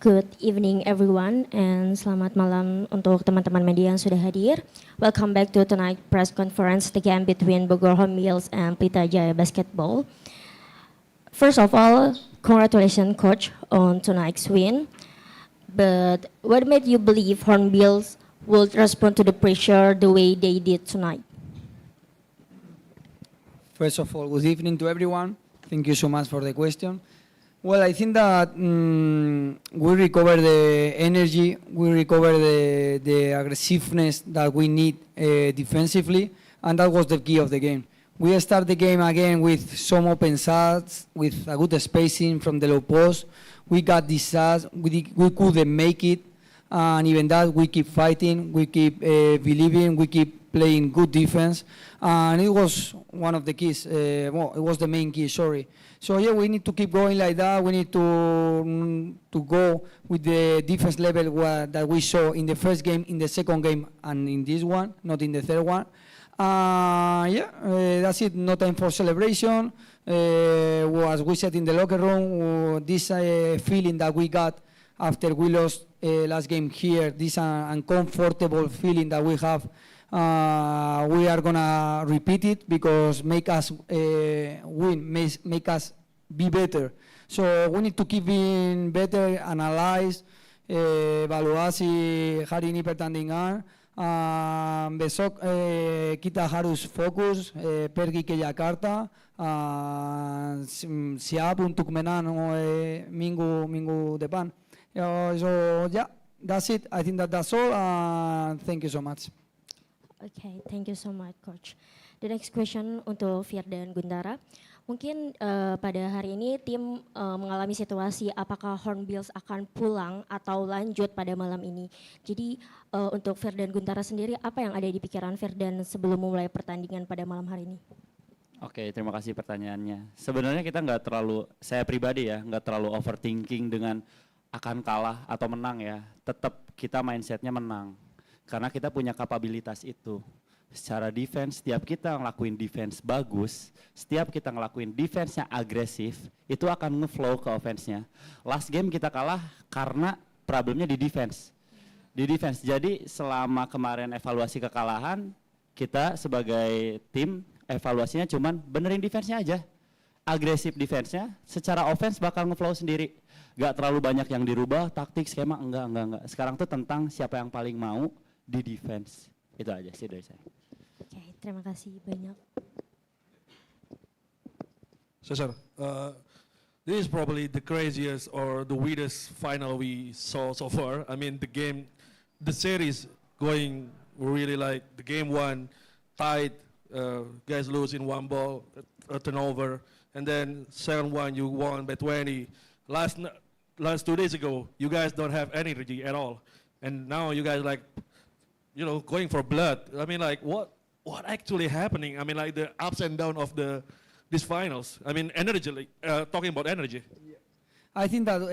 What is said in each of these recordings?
Good evening everyone and selamat malam untuk teman-teman media yang sudah hadir. Welcome back to tonight press conference, the game between Bogor Hornbills and Pelita Jaya Basketball. First of all, congratulations coach on tonight's win. But what made you believe Hornbills would respond to the pressure the way they did tonight? First of all, good evening to everyone. Thank you so much for the question. Well, I think that we recover the energy, we recover the aggressiveness that we need defensively, and that was the key of the game. We start the game again with some open shots, with a good spacing from the low post. We got these shots, we couldn't make it, and even that we keep fighting, we keep believing, we keep playing good defense, and it was one of the keys, well, it was the main key, sorry. So yeah, we need to keep going like that. We need to go with the defense level that we saw in the first game, in the second game, and in this one, not in the third one. That's it. No time for celebration. As we said in the locker room, this feeling that we got after we lost last game here, this uncomfortable feeling that we have. We are gonna repeat it because make us win, make us be better. So we need to keep being better, analyze, evaluasi hari ini pertandingan. Besok kita harus fokus, pergi ke Jakarta, siap untuk menang minggu depan. So yeah, that's it. I think that's all. Thank you so much. Okay, thank you so much, Coach. The next question untuk Fir dan Guntara. Mungkin pada hari ini tim mengalami situasi apakah Hornbills akan pulang atau lanjut pada malam ini. Jadi untuk Fir dan Guntara sendiri, apa yang ada di pikiran Fir dan sebelum memulai pertandingan pada malam hari ini? Oke, terima kasih pertanyaannya. Sebenarnya kita nggak terlalu, saya pribadi ya, nggak terlalu overthinking dengan akan kalah atau menang ya. Tetap kita mindsetnya menang. Karena kita punya kapabilitas itu. Secara defense, setiap kita ngelakuin defense bagus, setiap kita ngelakuin defense-nya agresif, itu akan nge-flow ke offense-nya. Last game kita kalah karena problemnya di defense. Di defense, jadi selama kemarin evaluasi kekalahan, kita sebagai tim evaluasinya cuman benerin defense-nya aja. Agresif defense-nya, secara offense bakal nge-flow sendiri. Gak terlalu banyak yang dirubah, taktik, skema, enggak. Sekarang tuh tentang siapa yang paling mau di defense. Itu aja sih dari saya. Oke, terima kasih banyak. So sir, this is probably the craziest or the weirdest final we saw so far. I mean the series going really like the game one, tied, guys lose in one ball, a turnover, and then second one you won by 20. Last 2 days ago, you guys don't have any energy at all. And now you guys like, going for blood. I mean, like, what actually happening? I mean, like, the ups and downs of these finals. I mean, energy, talking about energy. Yeah. I think that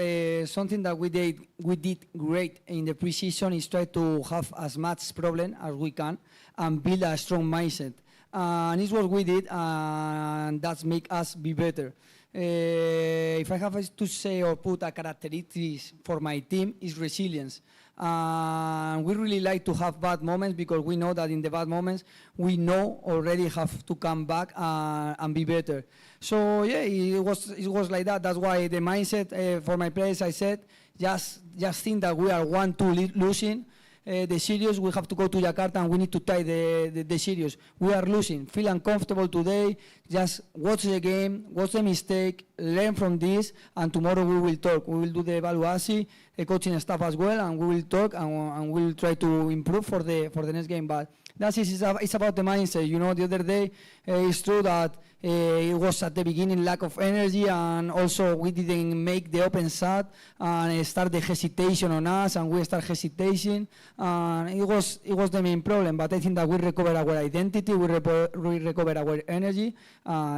something that we did great in the preseason is try to have as much problem as we can and build a strong mindset. And it's what we did, and that's make us be better. If I have to say or put a characteristics for my team, is resilience. We really like to have bad moments because we know that in the bad moments we know already have to come back and be better. So yeah, it was like that. That's why the mindset for my players, I said, just think that we are 1-2 losing. The series, we have to go to Jakarta and we need to tie the series. We are losing, feel uncomfortable today, just watch the game, watch the mistake, learn from this, and tomorrow we will talk. We will do the evaluation, the coaching staff as well, and we will talk and we'll try to improve for the next game. But that's it, it's about the mindset. The other day, it's true that it was at the beginning lack of energy, and also we didn't make the open shot and start the hesitation on us, and we start hesitating. It was the main problem. But I think that we recover our identity, we recover our energy.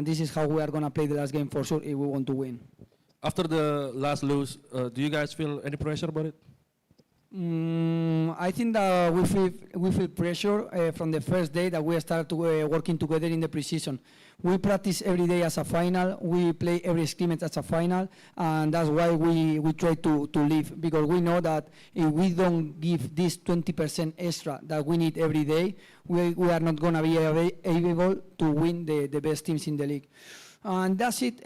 This is how we are gonna play the last game for sure if we want to win. After the last lose, do you guys feel any pressure about it? I think that we feel pressure from the first day that we start working together in the preseason. We practice every day as a final. We play every scrimmage as a final, and that's why we try to leave, because we know that if we don't give this 20% extra that we need every day, we are not going to be able to win the best teams in the league. And that's it.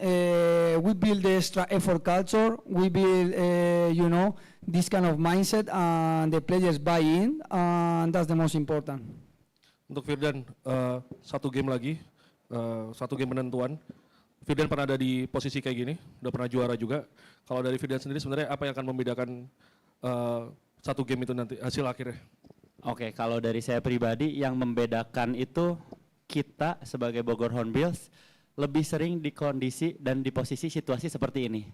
We build the extra effort culture. We build, this kind of mindset, and the players buy in, and that's the most important. Untuk Firdan, satu game lagi, satu game penentuan. Firdan pernah ada di posisi kayak gini, udah pernah juara juga. Kalau dari Firdan sendiri sebenarnya apa yang akan membedakan satu game itu nanti hasil akhirnya? Oke, kalau dari saya pribadi yang membedakan itu kita sebagai Bogor Hornbills lebih sering di kondisi dan di posisi situasi seperti ini.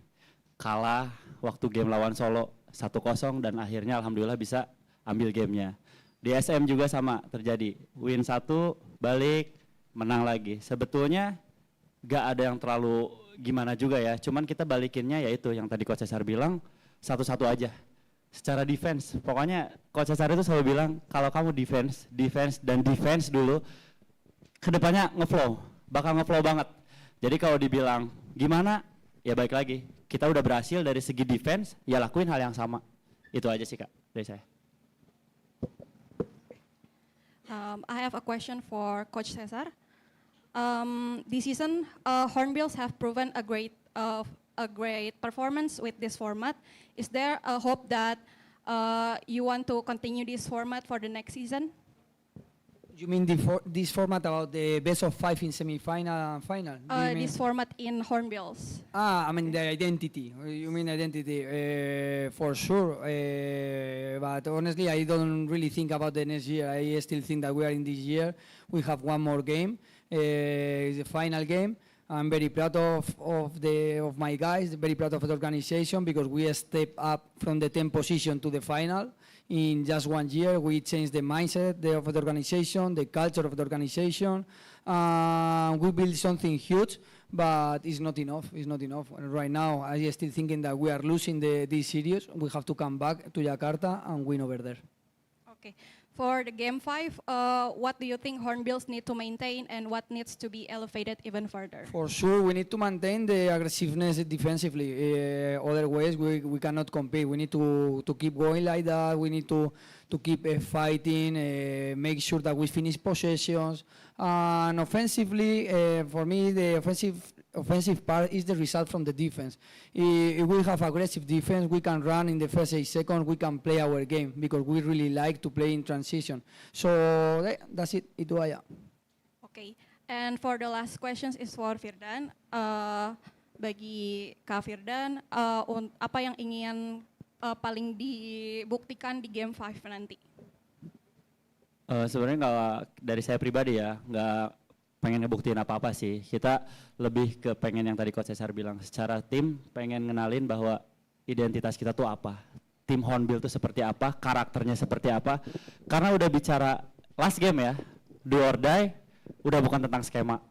Kalah waktu game lawan Solo 1-0 dan akhirnya alhamdulillah bisa ambil gamenya. Di SM juga sama terjadi. Win 1, balik, menang lagi. Sebetulnya gak ada yang terlalu gimana juga ya. Cuman kita balikinnya yaitu yang tadi Coach Cesar bilang, satu-satu aja. Secara defense, pokoknya Coach Cesar itu selalu bilang kalau kamu defense dulu, kedepannya ngeflow, bakal ngeflow banget. Jadi kalau dibilang gimana, ya baik lagi. Kita udah berhasil dari segi defense, ya lakuin hal yang sama. Itu aja sih Kak dari saya. I have a question for Coach Cesar. This season, Hornbills have proven a great performance with this format. Is there a hope that you want to continue this format for the next season? You mean this format about the best of 5 in semi-final and final? This format in Hornbills. I mean the identity. You mean identity? For sure. But honestly, I don't really think about the next year. I still think that we are in this year. We have one more game. It's the final game. I'm very proud of my guys, very proud of the organization, because we step up from the 10th position to the final. In just 1 year, we changed the mindset of the organization, the culture of the organization. We built something huge, but it's not enough. It's not enough. Right now, I am still thinking that we are losing this series. We have to come back to Jakarta and win over there. Okay. For the game 5, what do you think Hornbills need to maintain, and what needs to be elevated even further? For sure, we need to maintain the aggressiveness defensively. Otherwise, we cannot compete. We need to keep going like that. We need to keep fighting, make sure that we finish possessions. And offensively, for me, the offensive part is the result from the defense. If we have aggressive defense, we can run in the first 8 seconds, we can play our game, because we really like to play in transition. So that's it, itu aja. Okay, and for the last questions is for Firdan. Bagi Kak Firdan, apa yang ingin paling dibuktikan di game 5 nanti? Sebenarnya kalau dari saya pribadi ya, nggak pengen ngebuktiin apa-apa sih. Kita lebih ke pengen yang tadi Coach Cesar bilang, secara tim pengen ngenalin bahwa identitas kita tuh apa. Tim Hornbill tuh seperti apa, karakternya seperti apa. Karena udah bicara last game ya, do or die, udah bukan tentang skema.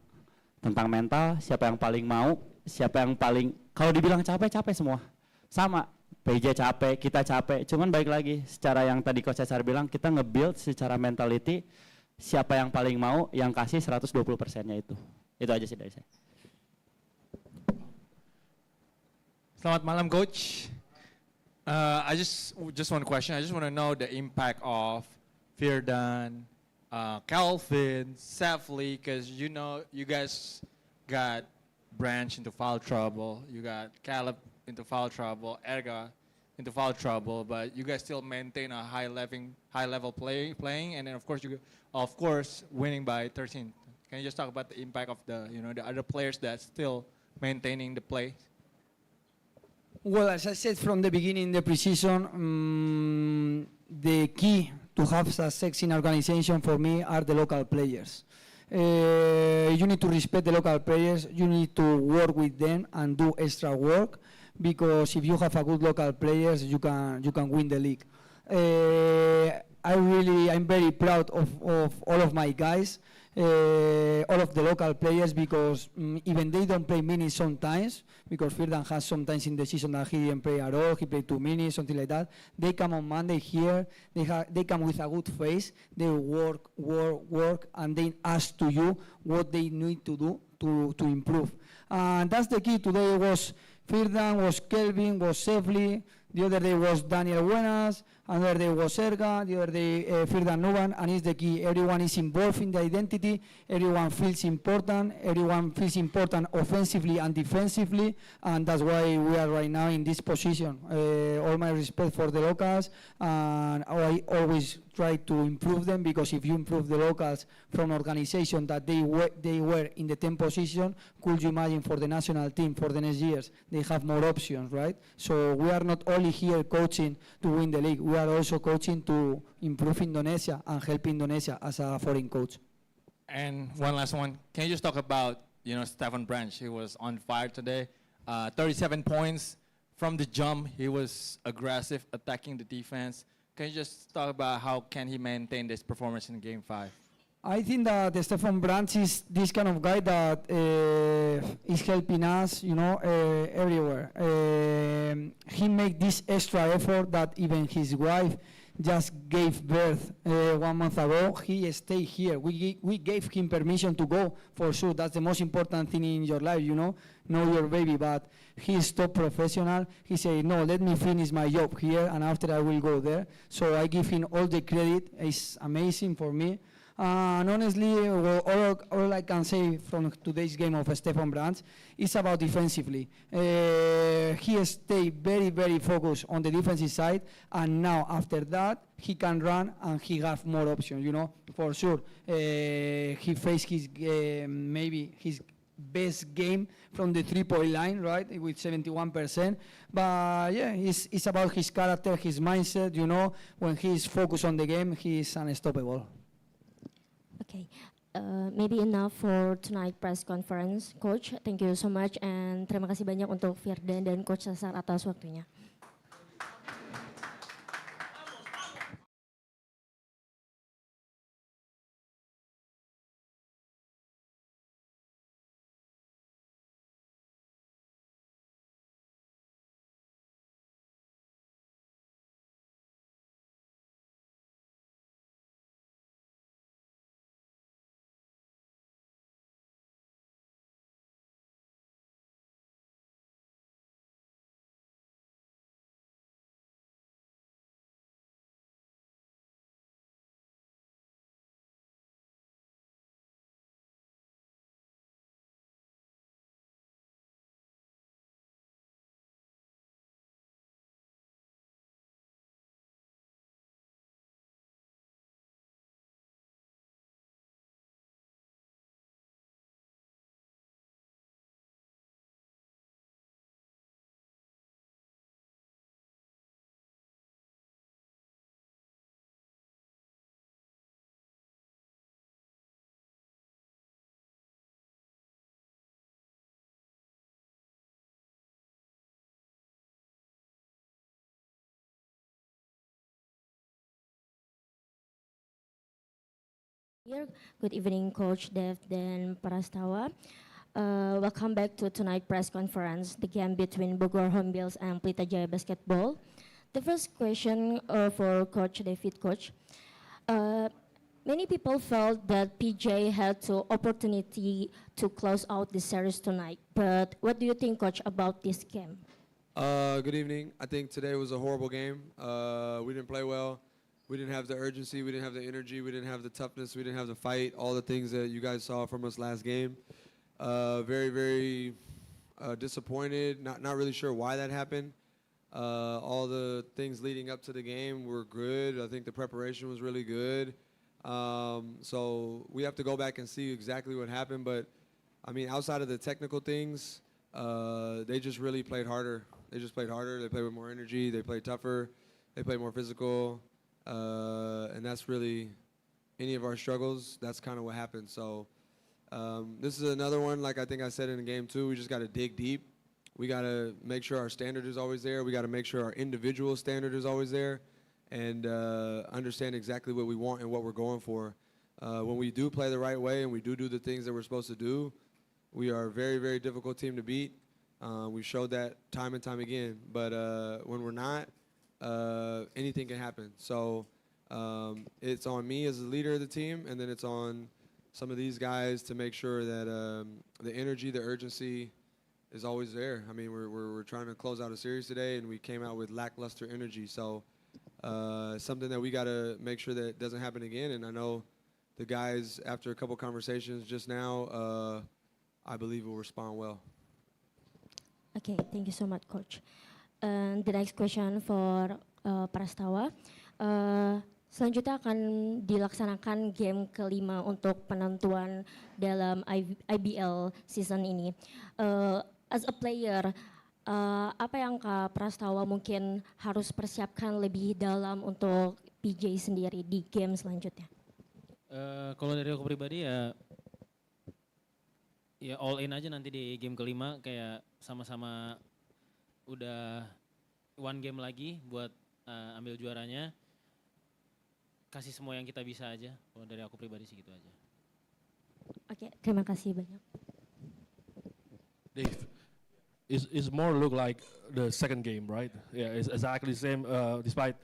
Tentang mental, siapa yang paling mau, siapa yang paling, kalau dibilang capek semua. Sama, PJ capek, kita capek. Cuman baik lagi, secara yang tadi Coach Cesar bilang, kita nge-build secara mentality, siapa yang paling mau, yang kasih 120%-nya itu. Itu aja sih dari saya. Selamat malam, Coach. I just one question. I just want to know the impact of Firdan, Calvin, Safley, because you guys got Branch into foul trouble. You got Caleb into foul trouble, Erga into foul trouble, but you guys still maintain a high level playing, and then of course winning by 13. Can you just talk about the impact of the other players that still maintaining the play? Well, as I said from the beginning, the preseason, the key to have success in organization for me are the local players. You need to respect the local players. You need to work with them and do extra work, because if you have a good local players, you can win the league. I'm very proud of all of my guys. all of the local players, because even they don't play minutes sometimes, because Firdan has sometimes in the season that he didn't play at all, he played 2 minutes, something like that. They come on Monday here, they come with a good face, they work, and they ask to you what they need to do to improve. And that's the key. Today was Firdan, was Kelvin, was Sefli. The other day was Daniel Buenas, another day was Erga, the other day Firdan Nuban, and it's the key. Everyone is involved in the identity, everyone feels important offensively and defensively, and that's why we are right now in this position. All my respect for the locals, and I always try to improve them, because if you improve the locals from organization that they were in the 10th position, could you imagine for the national team for the next years, they have more options, right? So we are not only here coaching to win the league, we are also coaching to improve Indonesia and help Indonesia as a foreign coach. And one last one. Can you just talk about, Stefan Branch? He was on fire today. 37 points from the jump. He was aggressive, attacking the defense. Can you just talk about how can he maintain this performance in Game 5? I think that Stefan Branch is this kind of guy that is helping us, everywhere. He made this extra effort that even his wife just gave birth 1 month ago. He stayed here. We gave him permission to go, for sure. That's the most important thing in your life, know your baby. But he is top professional. He said, no, let me finish my job here, and after I will go there. So I give him all the credit. It's amazing for me. And honestly, all I can say from today's game of Stefan Brandt is about defensively. He stayed very, very focused on the defensive side, and now after that, he can run and he has more options, for sure. He faced maybe his best game from the 3-point line, right, with 71%. But yeah, it's about his character, his mindset, when he's focused on the game, he's unstoppable. Okay, maybe enough for tonight press conference, Coach. Thank you so much, and terima kasih banyak untuk Firdan dan Coach Cesar atas waktunya. Good evening, Coach Dev dan Prastawa. Welcome back to tonight press conference, the game between Bogor Hornbills and Pelita Jaya Basketball. The first question for Coach David, Coach. Many people felt that PJ had the opportunity to close out the series tonight, but what do you think, Coach, about this game? Good evening. I think today was a horrible game. We didn't play well. We didn't have the urgency, we didn't have the energy, we didn't have the toughness, we didn't have the fight, all the things that you guys saw from us last game. Very, very disappointed, not really sure why that happened. All the things leading up to the game were good. I think the preparation was really good. So we have to go back and see exactly what happened, but I mean, outside of the technical things, they just really played harder. They just played harder, they played with more energy, they played tougher, they played more physical. And that's really any of our struggles. That's kind of what happened. So this is another one, like I think I said in game 2, we just got to dig deep. We got to make sure our standard is always there. We got to make sure our individual standard is always there, and understand exactly what we want and what we're going for. when we do play the right way and we do the things that we're supposed to do, we are a very, very difficult team to beat. We've showed that time and time again. But when we're not, anything can happen. So it's on me as the leader of the team, and then it's on some of these guys to make sure that the energy, the urgency is always there. I mean, we're trying to close out a series today, and we came out with lackluster energy. So something that we got to make sure that doesn't happen again. And I know the guys, after a couple conversations just now, I believe will respond well. Okay, thank you so much, Coach. And the next question for Prastawa. Selanjutnya akan dilaksanakan game kelima untuk penentuan dalam IBL season ini. As a player, apa yang Kak Prastawa mungkin harus persiapkan lebih dalam untuk PJ sendiri di game selanjutnya? Kalau dari aku pribadi ya all in aja nanti di game kelima, kayak sama-sama udah one game lagi buat ambil juaranya. Kasih semua yang kita bisa aja. Kalau dari aku pribadi sih gitu aja. Oke, terima kasih banyak. Dave, it's more look like the second game, right? Yeah, it's exactly the same. Despite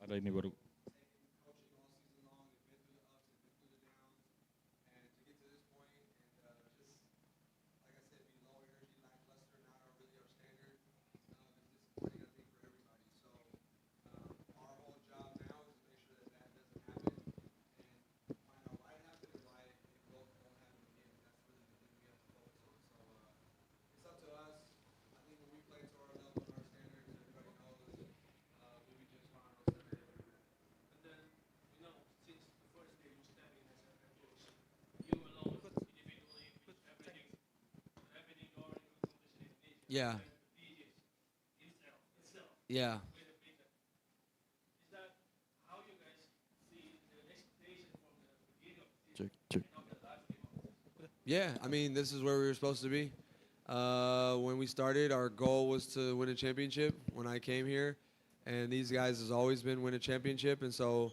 ada ini baru. Yeah. Yeah. Yeah, I mean, this is where we were supposed to be. When we started, our goal was to win a championship when I came here. And these guys has always been win a championship. And so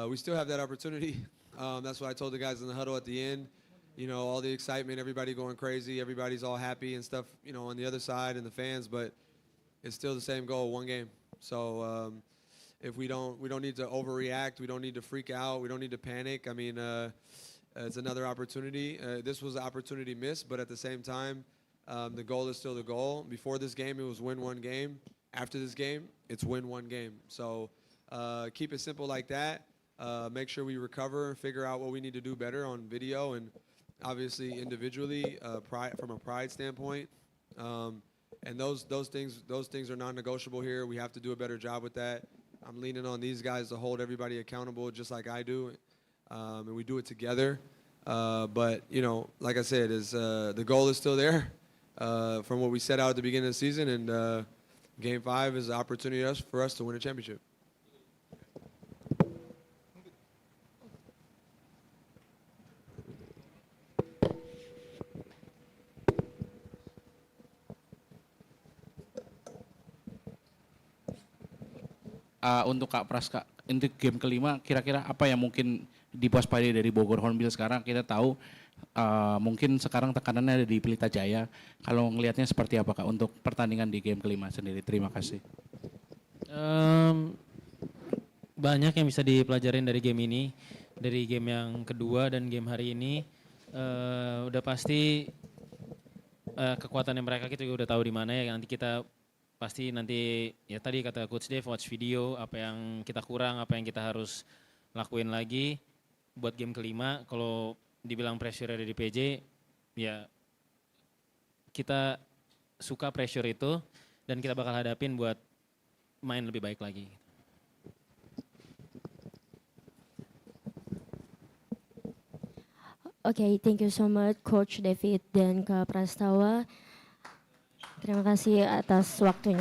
we still have that opportunity. That's what I told the guys in the huddle at the end. You know, all the excitement, everybody going crazy, everybody's all happy and stuff, you know, on the other side and the fans, but it's still the same goal, one game. So if we don't need to overreact, we don't need to freak out, we don't need to panic. I mean, it's another opportunity. This was an opportunity missed, but at the same time, the goal is still the goal. Before this game, it was win one game. After this game, it's win one game. So keep it simple like that. Make sure we recover, figure out what we need to do better on video and obviously individually, from a pride standpoint. And those things are non-negotiable here. We have to do a better job with that. I'm leaning on these guys to hold everybody accountable just like I do. And we do it together. But, you know, like I said, the goal is still there from what we set out at the beginning of the season. And Game 5 is an opportunity for us to win a championship. untuk Kak Pras, Kak, untuk game kelima kira-kira apa yang mungkin diwaspadai dari Bogor Hornbills sekarang? Kita tahu mungkin sekarang tekanannya ada di Pelita Jaya. Kalau ngelihatnya seperti apa Kak untuk pertandingan di game kelima sendiri? Terima kasih. Banyak yang bisa dipelajarin dari game ini, dari game yang kedua dan game hari ini. Udah pasti kekuatannya mereka kita juga udah tahu di mana ya. Nanti kita pasti nanti ya tadi kata Coach Dave watch video apa yang kita kurang, apa yang kita harus lakuin lagi buat game kelima. Kalau dibilang pressure ada di PJ, ya kita suka pressure itu dan kita bakal hadapin buat main lebih baik lagi. Okay, thank you so much Coach David dan Kak Prastawa. Terima kasih atas waktunya.